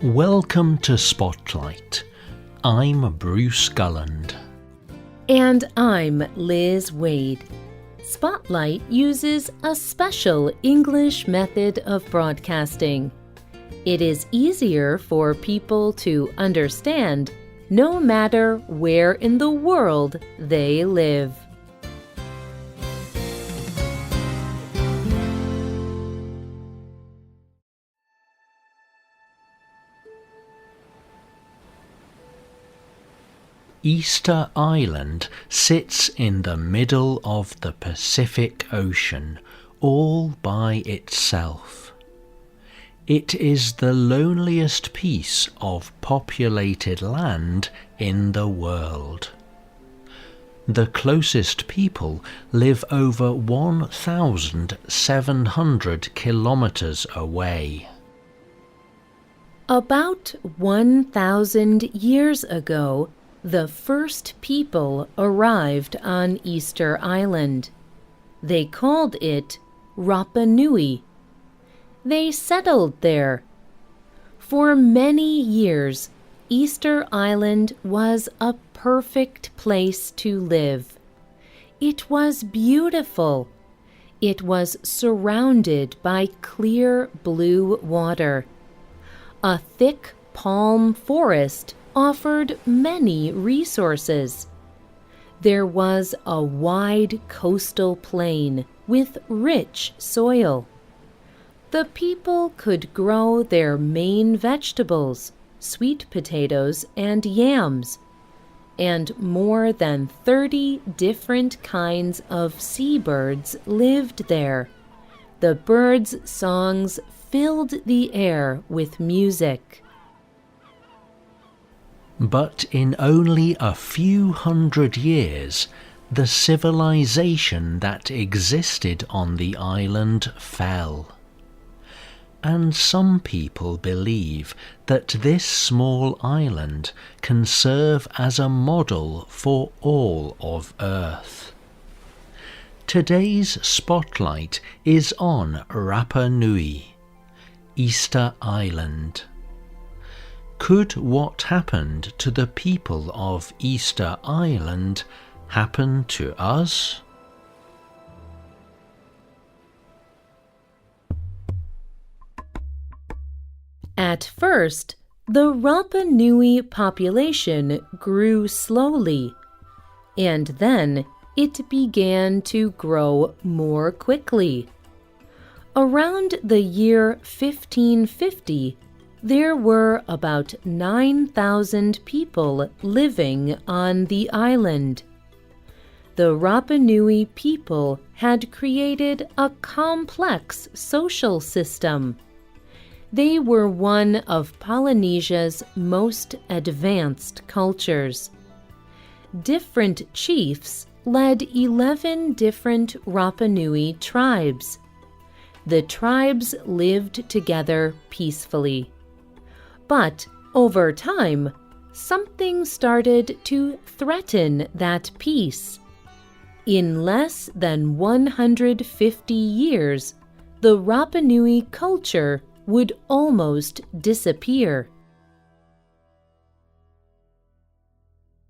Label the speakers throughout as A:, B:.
A: Welcome to Spotlight. I'm Bruce Gulland.
B: And I'm Liz Waid. Spotlight uses a special English method of broadcasting. It is easier for people to understand no matter where in the world they live.
A: Easter Island sits in the middle of the Pacific Ocean, all by itself. It is the loneliest piece of populated land in the world. The closest people live over 1,700 kilometers away.
B: About 1,000 years ago, the first people arrived on Easter Island. They called it Rapa Nui. They settled there. For many years, Easter Island was a perfect place to live. It was beautiful. It was surrounded by clear blue water. A thick palm forest offered many resources. There was a wide coastal plain with rich soil. The people could grow their main vegetables, sweet potatoes and yams, and more than 30 different kinds of seabirds lived there. The birds' songs filled the air with music.
A: But in only a few hundred years, the civilization that existed on the island fell. And some people believe that this small island can serve as a model for all of Earth. Today's spotlight is on Rapa Nui, Easter Island. Could what happened to the people of Easter Island happen to us?
B: At first, the Rapa Nui population grew slowly, and then it began to grow more quickly. Around the year 1550, there were about 9,000 people living on the island. The Rapa Nui people had created a complex social system. They were one of Polynesia's most advanced cultures. Different chiefs led 11 different Rapa Nui tribes. The tribes lived together peacefully. But over time, something started to threaten that peace. In less than 150 years, the Rapa Nui culture would almost disappear.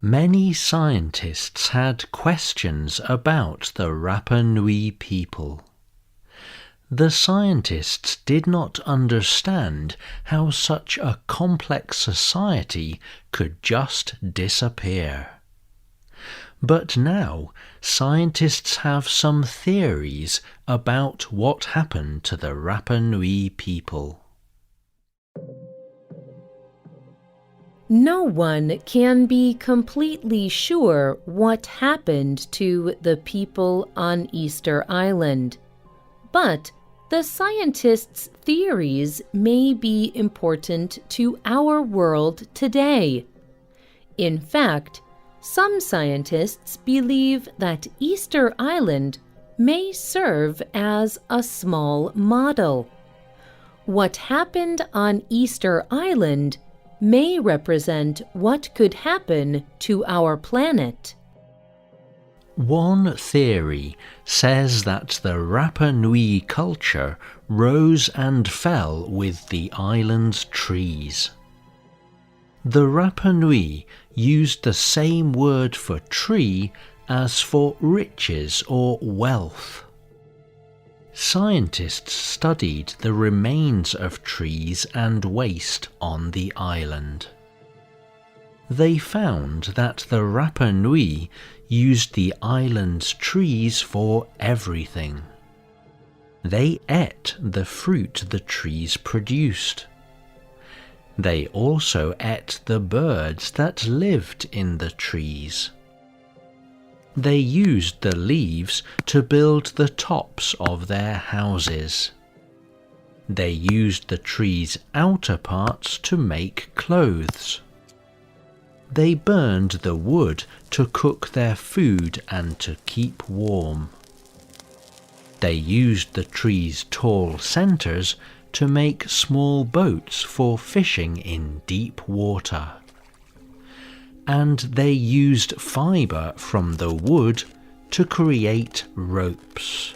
A: Many scientists had questions about the Rapa Nui people. The scientists did not understand how such a complex society could just disappear. But now, scientists have some theories about what happened to the Rapa Nui people.
B: No one can be completely sure what happened to the people on Easter Island. But the scientists' theories may be important to our world today. In fact, some scientists believe that Easter Island may serve as a small model. What happened on Easter Island may represent what could happen to our planet.
A: One theory says that the Rapa Nui culture rose and fell with the island's trees. The Rapa Nui used the same word for tree as for riches or wealth. Scientists studied the remains of trees and waste on the island. They found that the Rapa Nui used the island's trees for everything. They ate the fruit the trees produced. They also ate the birds that lived in the trees. They used the leaves to build the tops of their houses. They used the trees' outer parts to make clothes. They burned the wood to cook their food and to keep warm. They used the trees' tall centers to make small boats for fishing in deep water. And they used fiber from the wood to create ropes.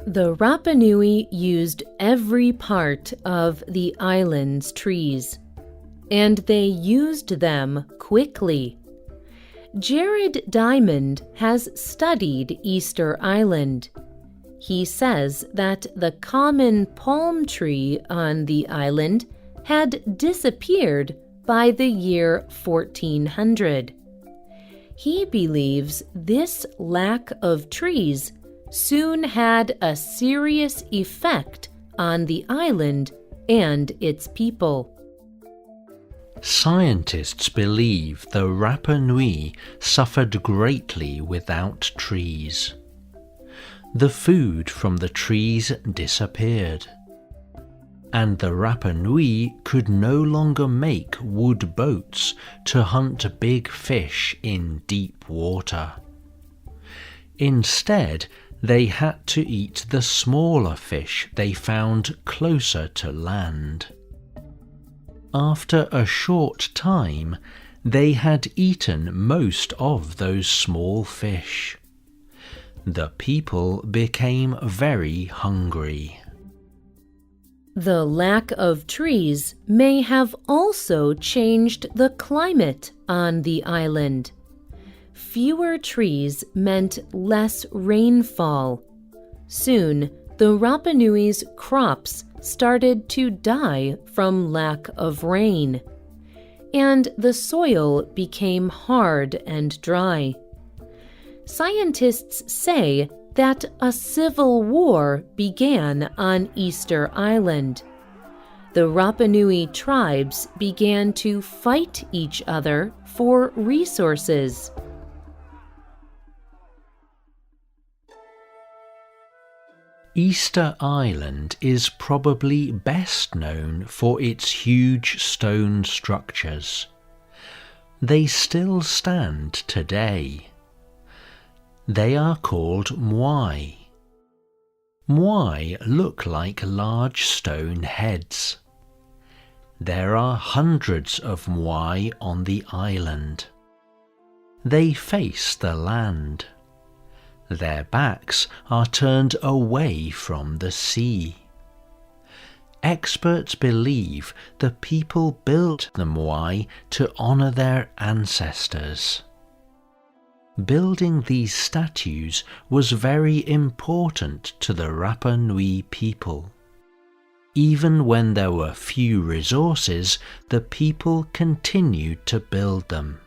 B: The Rapa Nui used every part of the island's trees, and they used them quickly. Jared Diamond has studied Easter Island. He says that the common palm tree on the island had disappeared by the year 1400. He believes this lack of trees soon had a serious effect on the island and its people.
A: Scientists believe the Rapa Nui suffered greatly without trees. The food from the trees disappeared, and the Rapa Nui could no longer make wood boats to hunt big fish in deep water. Instead, they had to eat the smaller fish they found closer to land. After a short time, they had eaten most of those small fish. The people became very hungry.
B: The lack of trees may have also changed the climate on the island. Fewer trees meant less rainfall. Soon, the Rapa Nui's crops started to die from lack of rain, and the soil became hard and dry. Scientists say that a civil war began on Easter Island. The Rapa Nui tribes began to fight each other for resources.
A: Easter Island is probably best known for its huge stone structures. They still stand today. They are called mwai. Mwai look like large stone heads. There are hundreds of mwai on the island. They face the land. Their backs are turned away from the sea. Experts believe the people built the mwai to honor their ancestors. Building these statues was very important to the Rapa Nui people. Even when there were few resources, the people continued to build them.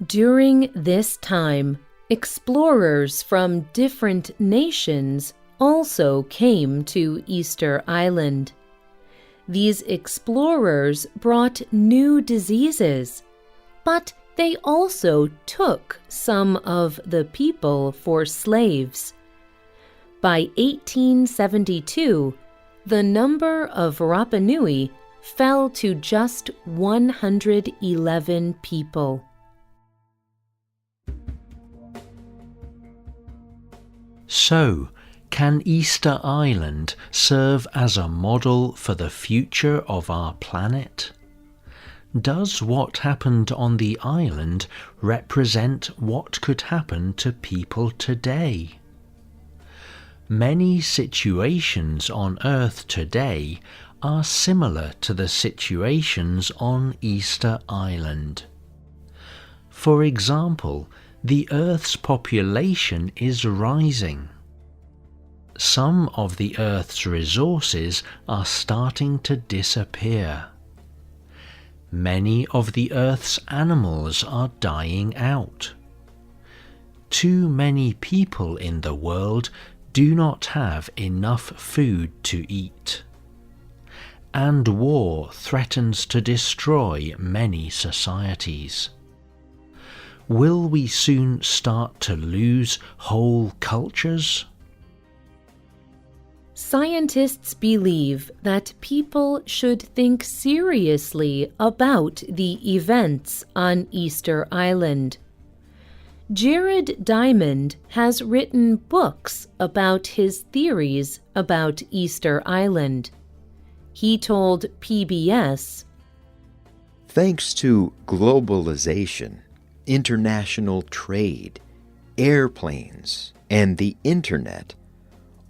B: During this time, explorers from different nations also came to Easter Island. These explorers brought new diseases, but they also took some of the people for slaves. By 1872, the number of Rapa Nui fell to just 111 people.
A: So, can Easter Island serve as a model for the future of our planet? Does what happened on the island represent what could happen to people today? Many situations on Earth today are similar to the situations on Easter Island. For example, the Earth's population is rising. Some of the Earth's resources are starting to disappear. Many of the Earth's animals are dying out. Too many people in the world do not have enough food to eat. And war threatens to destroy many societies. Will we soon start to lose whole cultures?
B: Scientists believe that people should think seriously about the events on Easter Island. Jared Diamond has written books about his theories about Easter Island. He told PBS,
C: "Thanks to globalization, international trade, airplanes, and the Internet,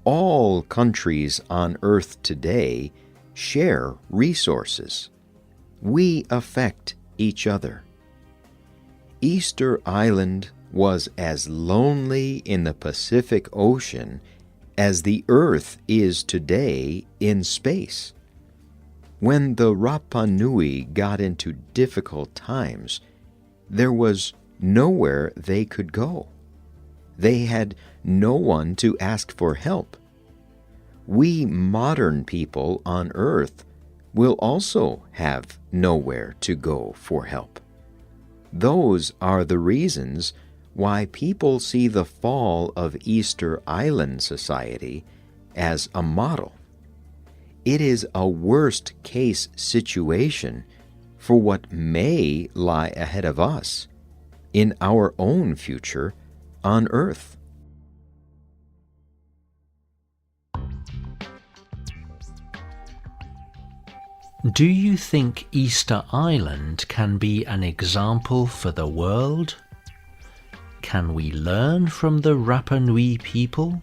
C: all countries on Earth today share resources. We affect each other. Easter Island was as lonely in the Pacific Ocean as the Earth is today in space. When the Rapa Nui got into difficult times, there was nowhere they could go. They had no one to ask for help. We modern people on Earth will also have nowhere to go for help. Those are the reasons why people see the fall of Easter Island society as a model. It is a worst-case situation for what may lie ahead of us in our own future on Earth."
A: Do you think Easter Island can be an example for the world? Can we learn from the Rapa Nui people?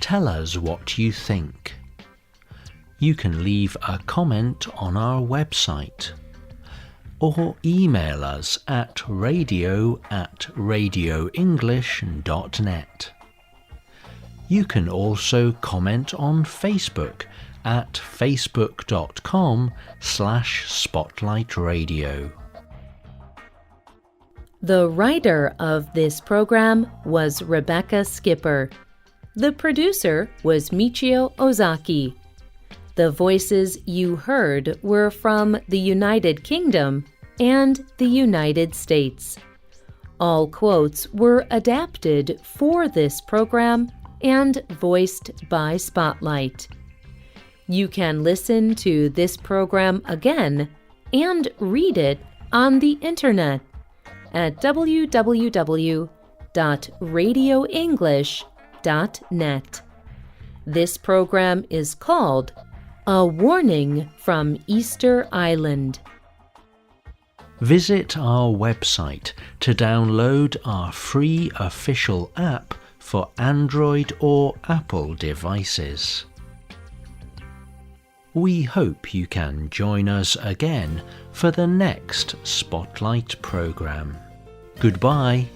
A: Tell us what you think. You can leave a comment on our website or email us at radio@radioenglish.net. You can also comment on Facebook at facebook.com/spotlightradio.
B: The writer of this program was Rebecca Skipper. The producer was Michio Ozaki. The voices you heard were from the United Kingdom and the United States. All quotes were adapted for this program and voiced by Spotlight. You can listen to this program again and read it on the internet at www.radioenglish.net. This program is called A Warning from Easter Island.
A: Visit our website to download our free official app for Android or Apple devices. We hope you can join us again for the next Spotlight program. Goodbye.